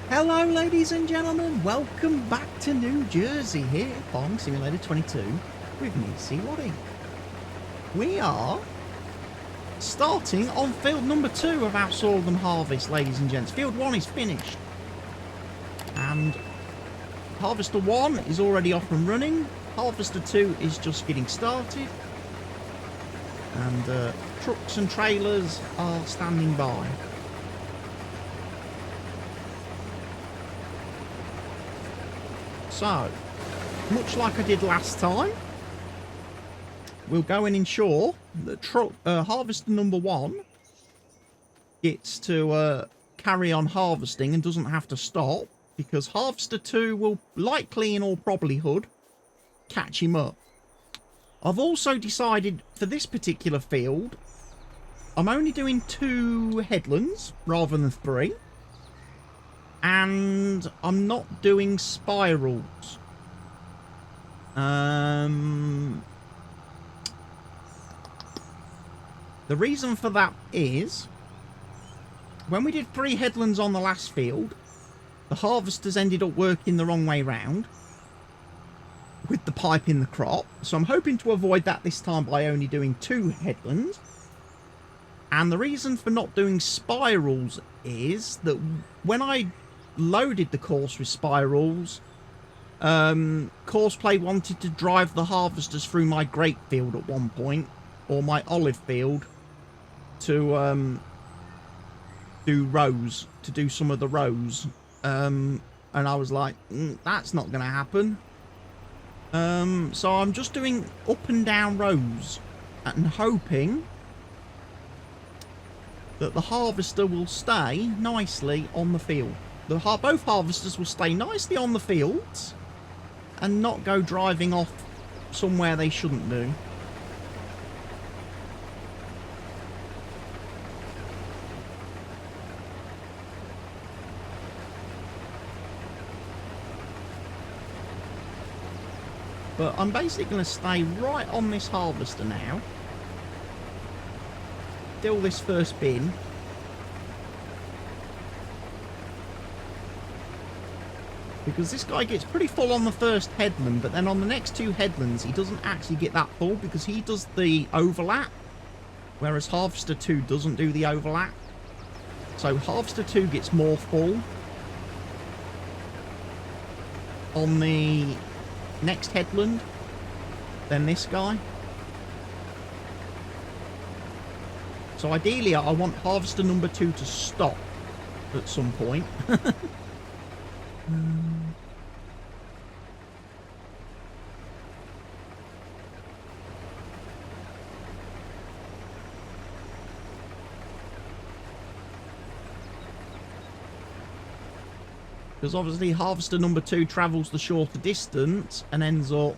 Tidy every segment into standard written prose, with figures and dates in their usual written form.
Hello ladies and gentlemen, welcome back to New Jersey here, Farming Simulator 22 with me, C-Waddy. We are starting on field number 2 of our Sorghum Harvest, ladies and gents. Field 1 is finished. And Harvester 1 is already off and running. Harvester 2 is just getting started. And trucks and trailers are standing by. So, much like I did last time, we'll go and ensure that harvester number 1 gets to carry on harvesting and doesn't have to stop, because harvester 2 will likely, in all probability, catch him up. I've also decided for this particular field, I'm only doing 2 headlands rather than 3. And I'm not doing spirals. The reason for that is, when we did 3 headlands on the last field, the harvesters ended up working the wrong way round with the pipe in the crop. So I'm hoping to avoid that this time by only doing 2 headlands. And the reason for not doing spirals is that when I loaded the course with spirals, Courseplay wanted to drive the harvesters through my grape field at one point, or my olive field, to do rows, to do some of the rows, and I was like, that's not going to happen. So I'm just doing up and down rows and hoping that the harvester will stay nicely on the field. Both harvesters will stay nicely on the fields and not go driving off somewhere they shouldn't do. But I'm basically going to stay right on this harvester now. Fill this first bin. Because this guy gets pretty full on the first headland, but then on the next 2 headlands, he doesn't actually get that full because he does the overlap, whereas Harvester 2 doesn't do the overlap. So Harvester 2 gets more full on the next headland than this guy. So ideally, I want Harvester number 2 to stop at some point. Because obviously harvester number 2 travels the shorter distance and ends up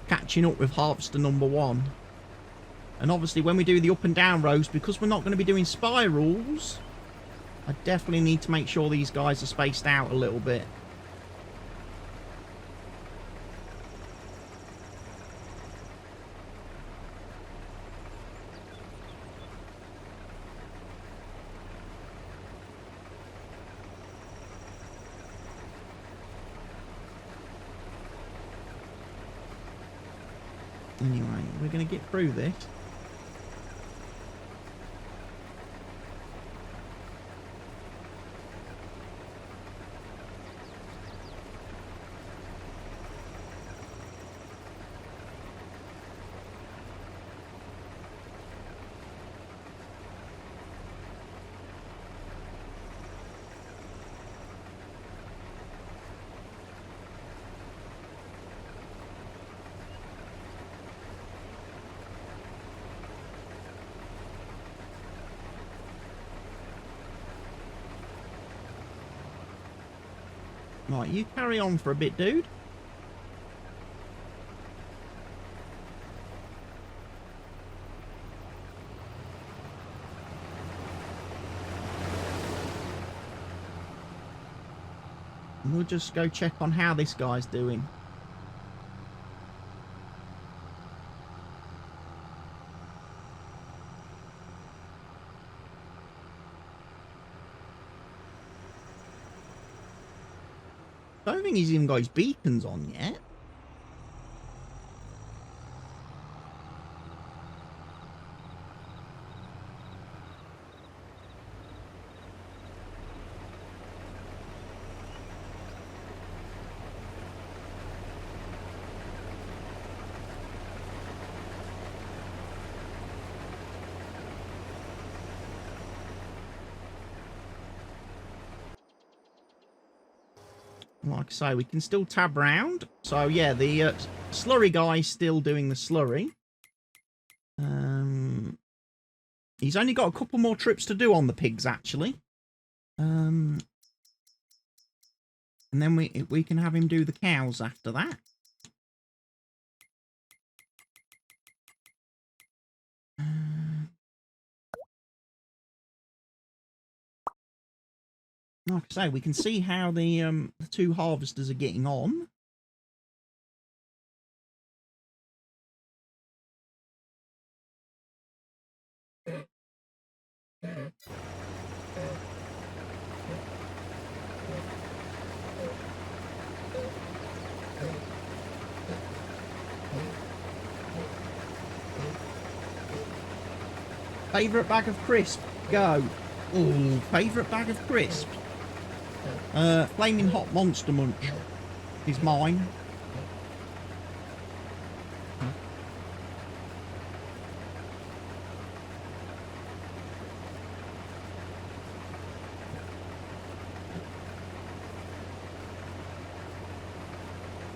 catching up with harvester number 1. And obviously when we do the up and down rows, because we're not going to be doing spirals, I definitely need to make sure these guys are spaced out a little bit. Anyway, we're going to get through this. Right, you carry on for a bit, dude. And we'll just go check on how this guy's doing. I don't think he's even got his beacons on yet. Like I say, we can still tab round. So yeah, the slurry guy's still doing the slurry. He's only got a couple more trips to do on the pigs, actually. And then we can have him do the cows after that. Like I say, we can see how the two harvesters are getting on. Favourite bag of crisp? Go. Ooh, favourite bag of crisp? Flaming Hot Monster Munch is mine.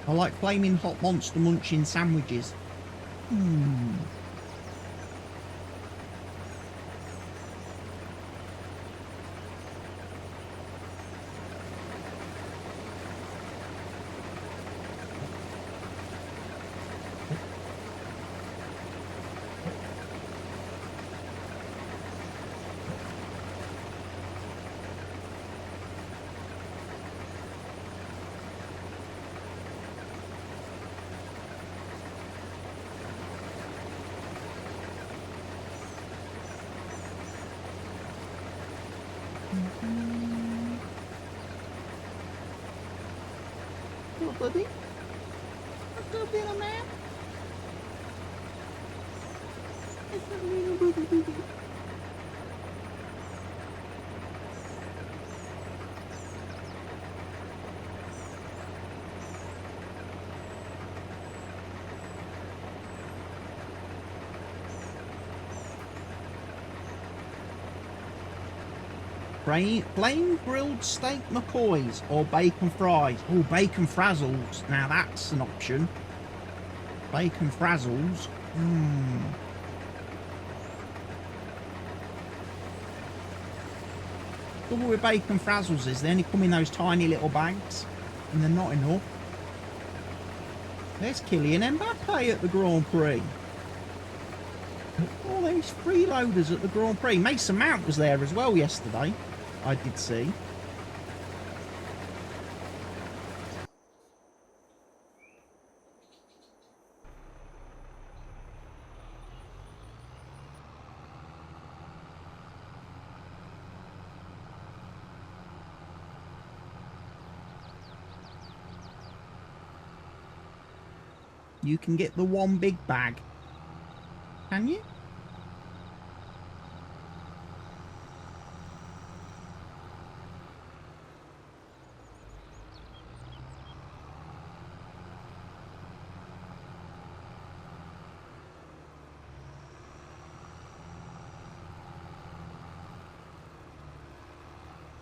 I like Flaming Hot Monster Munch in sandwiches. What, buddy? What's up, little man? What's up, little buddy? Plain grilled steak McCoys or bacon fries. Oh, bacon frazzles. Now that's an option. Bacon frazzles. The trouble with bacon frazzles is they only come in those tiny little bags, and they're not enough. There's Kylian Mbappe at the Grand Prix. Oh, there's freeloaders at the Grand Prix. Mason Mount was there as well yesterday. I did see. You can get the one big bag. Can you?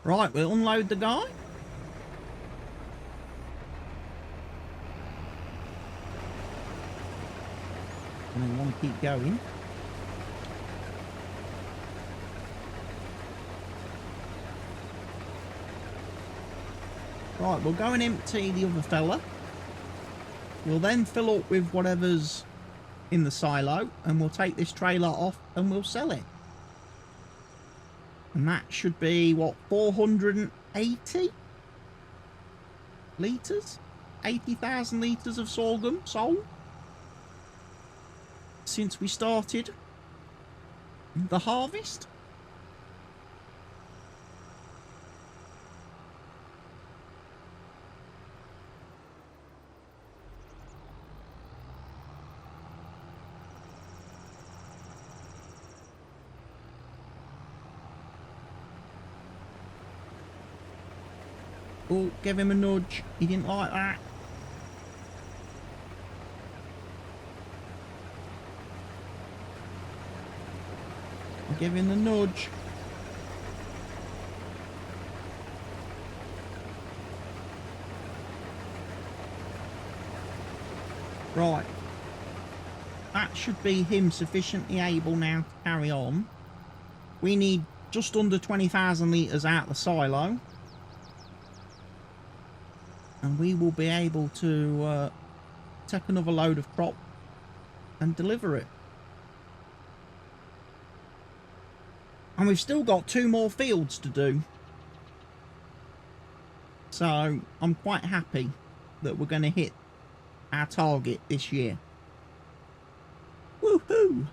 Right, we'll unload the guy. And I want to keep going. Right, we'll go and empty the other fella. We'll then fill up with whatever's in the silo, and we'll take this trailer off and we'll sell it. And that should be, what, 480 litres? 80,000 litres of sorghum sold since we started the harvest. Oh, give him a nudge. He didn't like that. Give him the nudge. Right. That should be him sufficiently able now to carry on. We need just under 20,000 litres out the silo. And we will be able to take another load of crop and deliver it. And we've still got 2 more fields to do. So I'm quite happy that we're going to hit our target this year. Woohoo!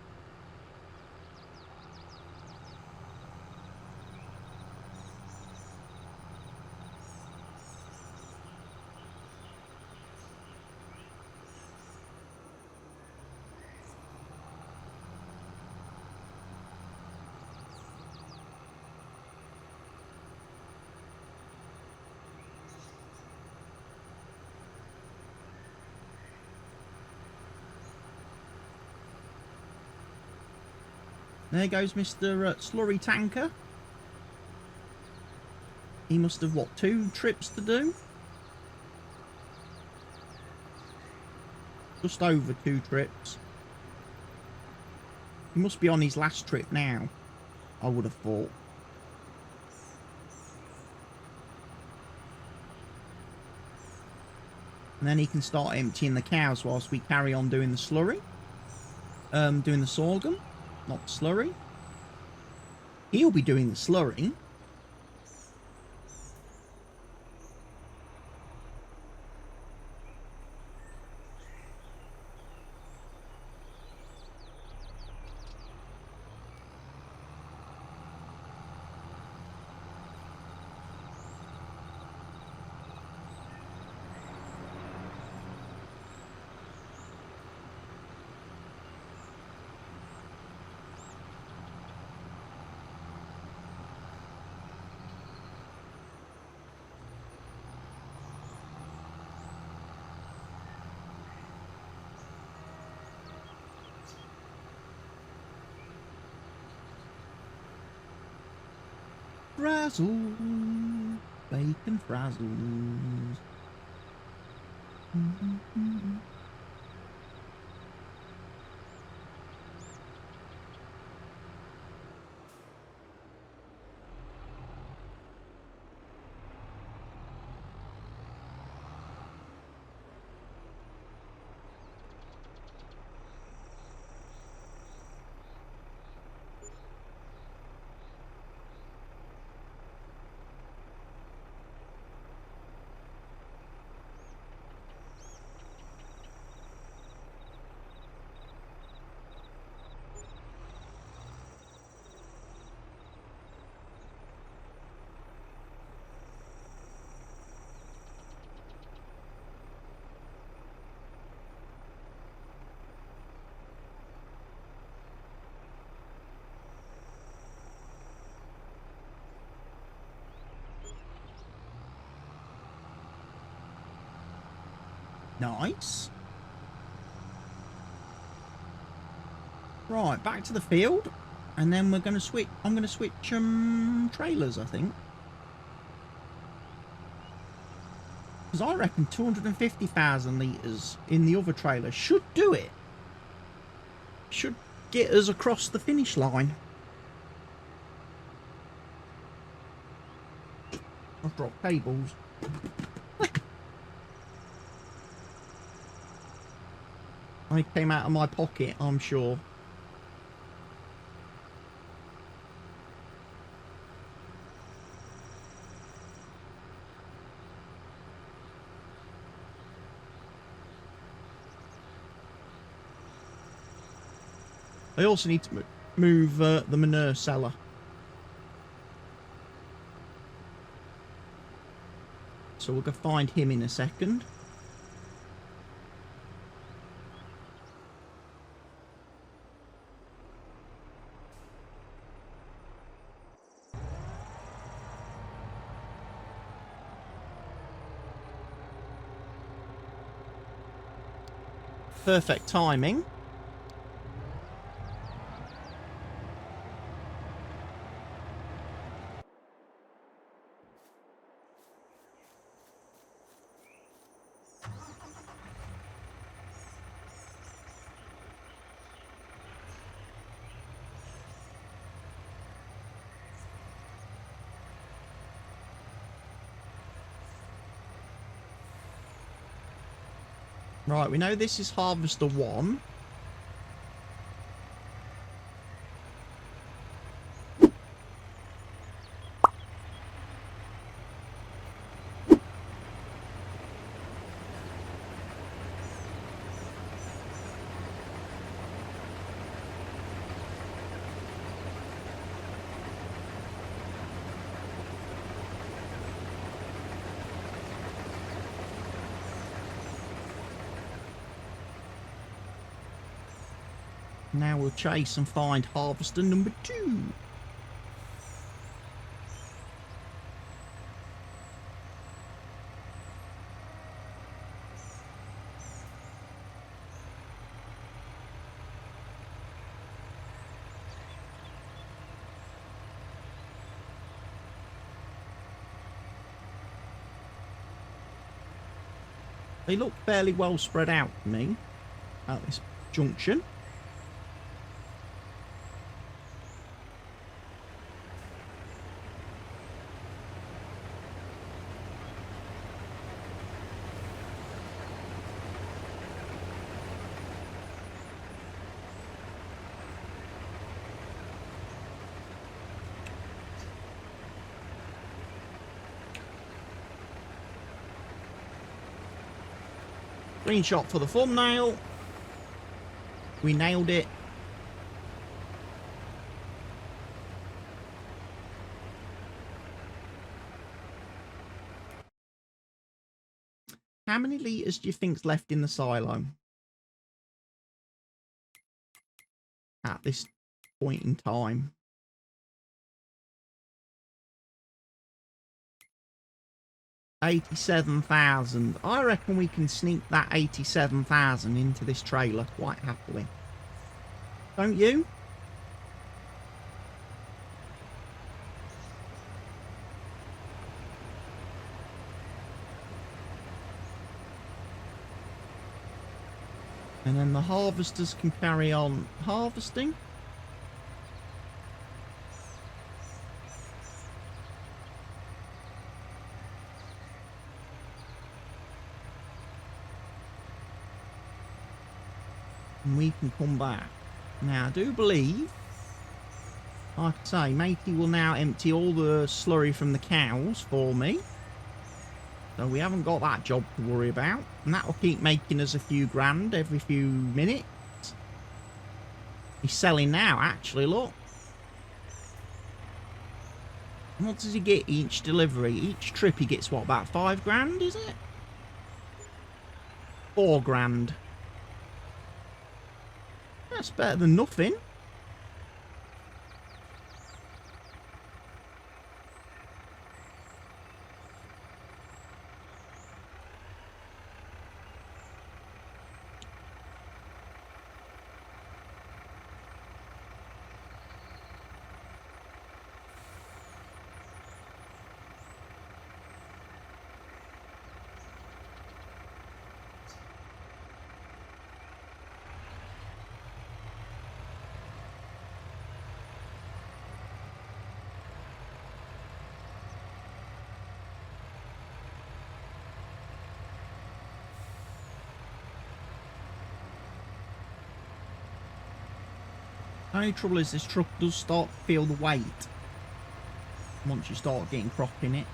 There goes Mr. Slurry Tanker. He must have, what, 2 trips to do? Just over 2 trips. He must be on his last trip now, I would have thought. And then he can start emptying the cows whilst we carry on doing the slurry. Doing the sorghum. Not the slurry. He'll be doing the slurry. Frazzle, bacon frazzles. Nice. Right, back to the field, and then we're going to switch. I'm going to switch trailers, I think, because I reckon 250,000 litres in the other trailer should do it. Should get us across the finish line. I've dropped cables. I came out of my pocket, I'm sure. I also need to move the manure cellar. So we'll go find him in a second. Perfect timing. Right, we know this is Harvester 1. Now we'll chase and find Harvester number 2. They look fairly well spread out to me at this junction. Screenshot for the thumbnail. We nailed it. How many litres do you think's left in the silo at this point in time? $87,000. I reckon we can sneak that 87,000 into this trailer quite happily. Don't you? And then the harvesters can carry on harvesting. And we can come back. Now, I do believe, like I say, Matey will now empty all the slurry from the cows for me. So we haven't got that job to worry about. And that will keep making us a few grand every few minutes. He's selling now, actually, look. What does he get each delivery? Each trip he gets, what, about 5 grand, is it? 4 grand. That's better than nothing. The only trouble is this truck does start to feel the weight once you start getting crop in it.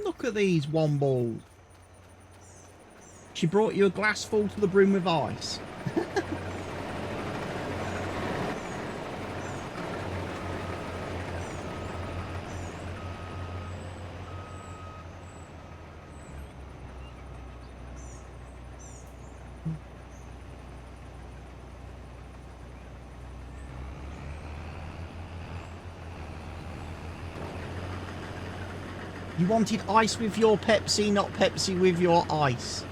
look at these womballs. She brought you a glass full to the brim with ice. You wanted ice with your Pepsi, not Pepsi with your ice.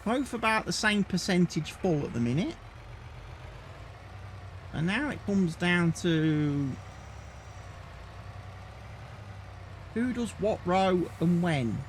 Both about the same percentage full at the minute. And now it comes down to who does what row and when.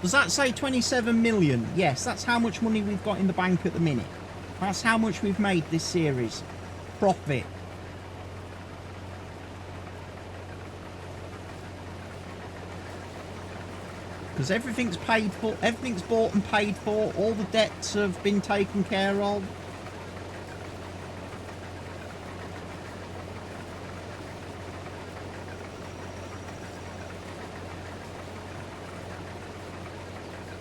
Does that say 27 million? Yes, that's how much money we've got in the bank at the minute. That's how much we've made this series. Profit. Because everything's paid for, everything's bought and paid for, all the debts have been taken care of.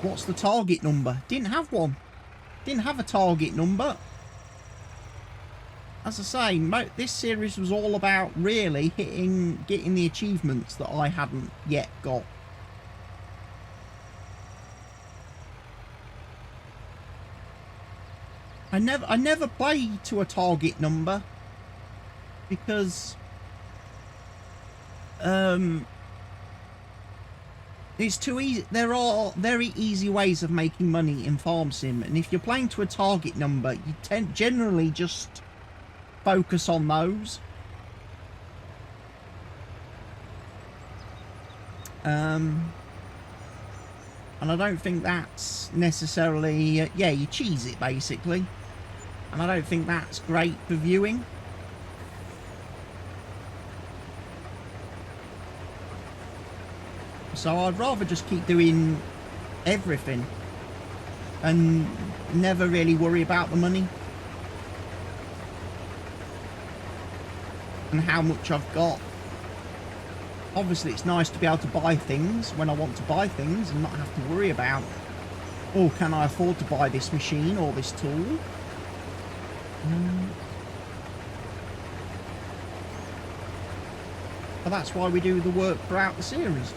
What's the target number? Didn't have one. Didn't have a target number. As I say, this series was all about really getting the achievements that I hadn't yet got. I never play to a target number because it's too easy. There are very easy ways of making money in farm sim, and if you're playing to a target number, you generally just focus on those. And I don't think that's necessarily yeah, you cheese it basically, and I don't think that's great for viewing. So I'd rather just keep doing everything and never really worry about the money and how much I've got. Obviously it's nice to be able to buy things when I want to buy things and not have to worry about, oh, can I afford to buy this machine or this tool? But that's why we do the work throughout the series.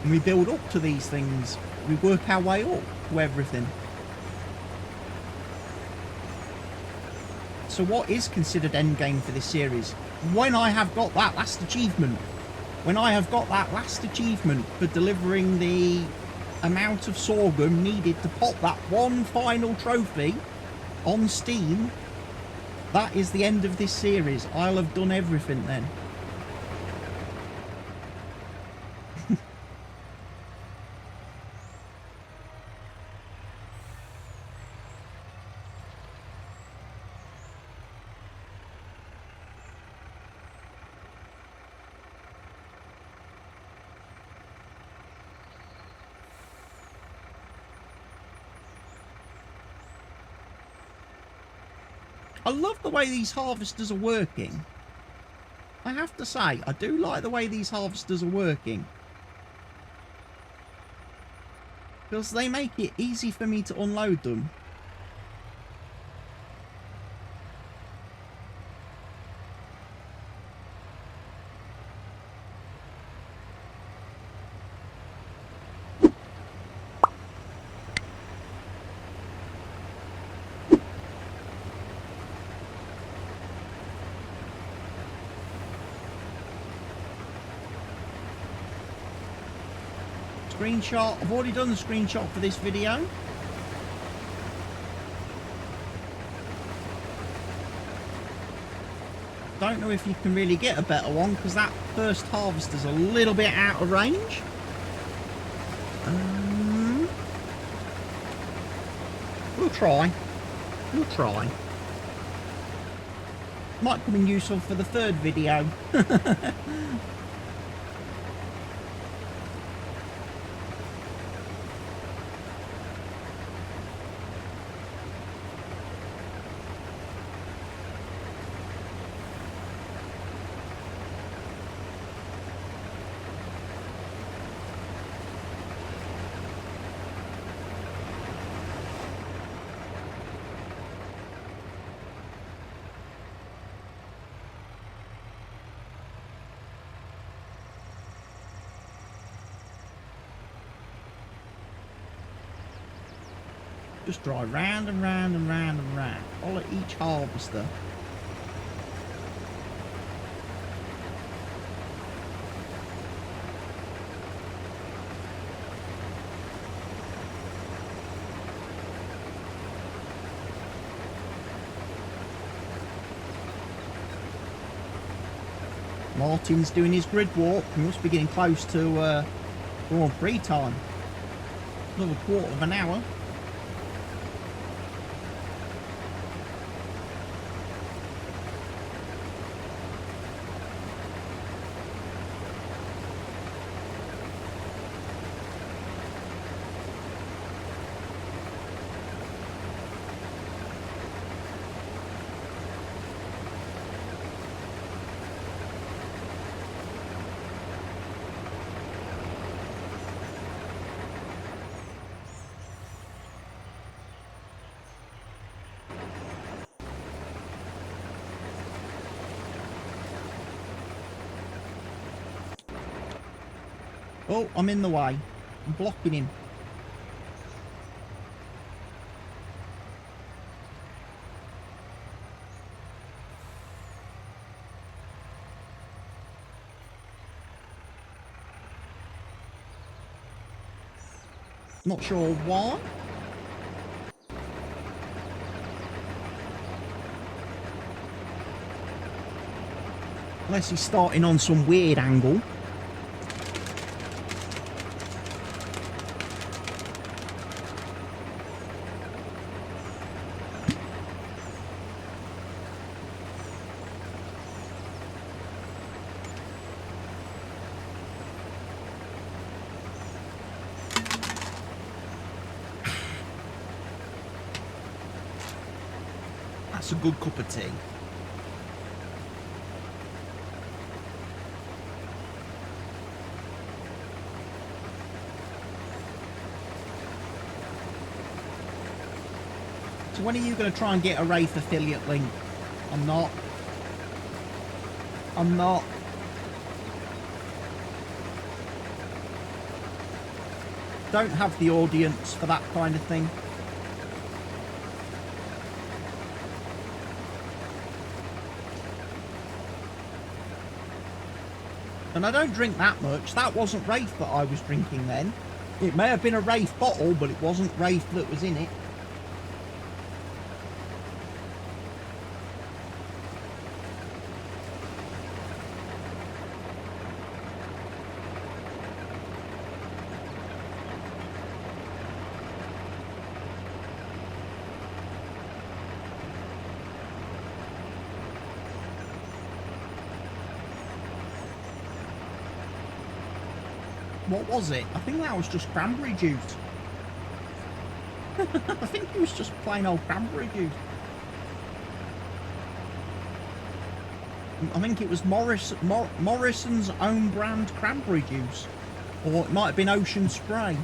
And we build up to these things. We work our way up to everything. So what is considered endgame for this series? When I have got that last achievement. When I have got that last achievement for delivering the amount of sorghum needed to pop that one final trophy on Steam, that is the end of this series. I'll have done everything then. I love the way these harvesters are working. I have to say, I do like the way these harvesters are working. Because they make it easy for me to unload them. Screenshot. I've already done the screenshot for this video. Don't know if you can really get a better one because that first harvester's a little bit out of range. We'll try. We'll try. Might come in useful for the third video. Just drive round and round and round and round. Follow each harvester. Martin's doing his grid walk. He must be getting close to Grand Prix time. Another quarter of an hour. Oh, I'm in the way. I'm blocking him. Not sure why. Unless he's starting on some weird angle. That's a good cup of tea. So when are you going to try and get a Wraith affiliate link? I'm not. I'm not. Don't have the audience for that kind of thing. And I don't drink that much. That wasn't Wraith that I was drinking then. It may have been a Wraith bottle, but it wasn't Wraith that was in it. What was it? I think that was just cranberry juice. I think it was just plain old cranberry juice. I think it was Morrison's own brand cranberry juice. Or it might have been Ocean Spray.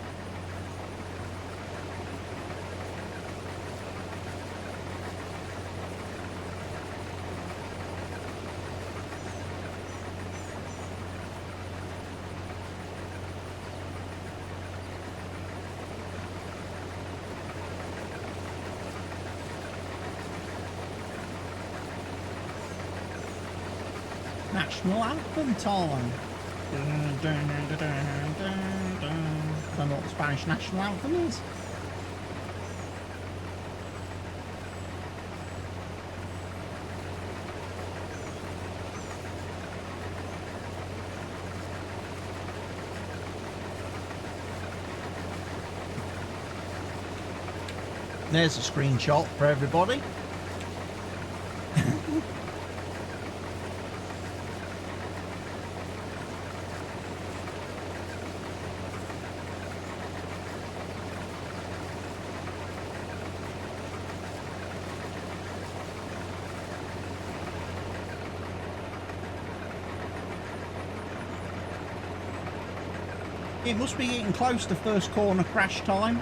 National Anthem time. Don't know what the Spanish National Anthem is. There's a screenshot for everybody. It must be getting close to first corner crash time.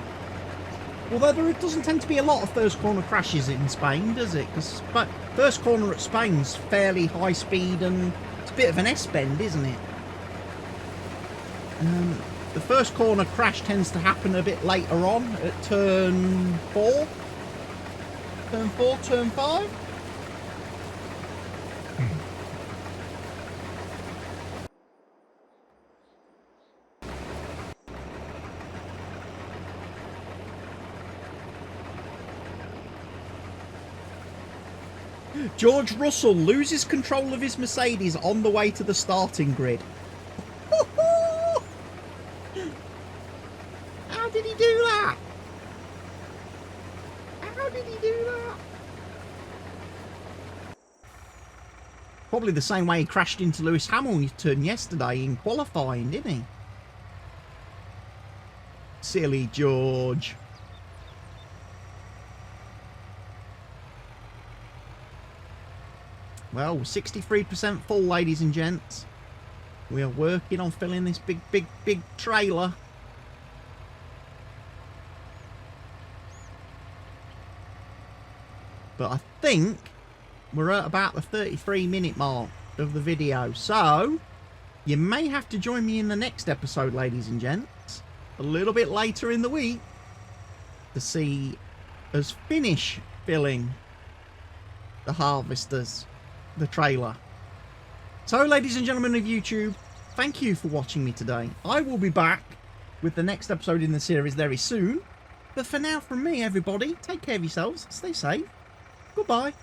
Although there doesn't tend to be a lot of first corner crashes in Spain, does it? Because first corner at Spain's fairly high speed and it's a bit of an S-bend, isn't it? The first corner crash tends to happen a bit later on at turn 4. Turn 4, turn 5. George Russell loses control of his Mercedes on the way to the starting grid. How did he do that? How did he do that? Probably the same way he crashed into Lewis Hamilton yesterday in qualifying, didn't he? Silly George. Well, 63% full, ladies and gents. We are working on filling this big trailer. But I think we're at about the 33-minute mark of the video. So, you may have to join me in the next episode, ladies and gents, a little bit later in the week, to see us finish filling the harvesters. The trailer. So, ladies and gentlemen of YouTube, thank you for watching me today. I will be back with the next episode in the series very soon. But for now, from me, everybody, take care of yourselves, stay safe, goodbye.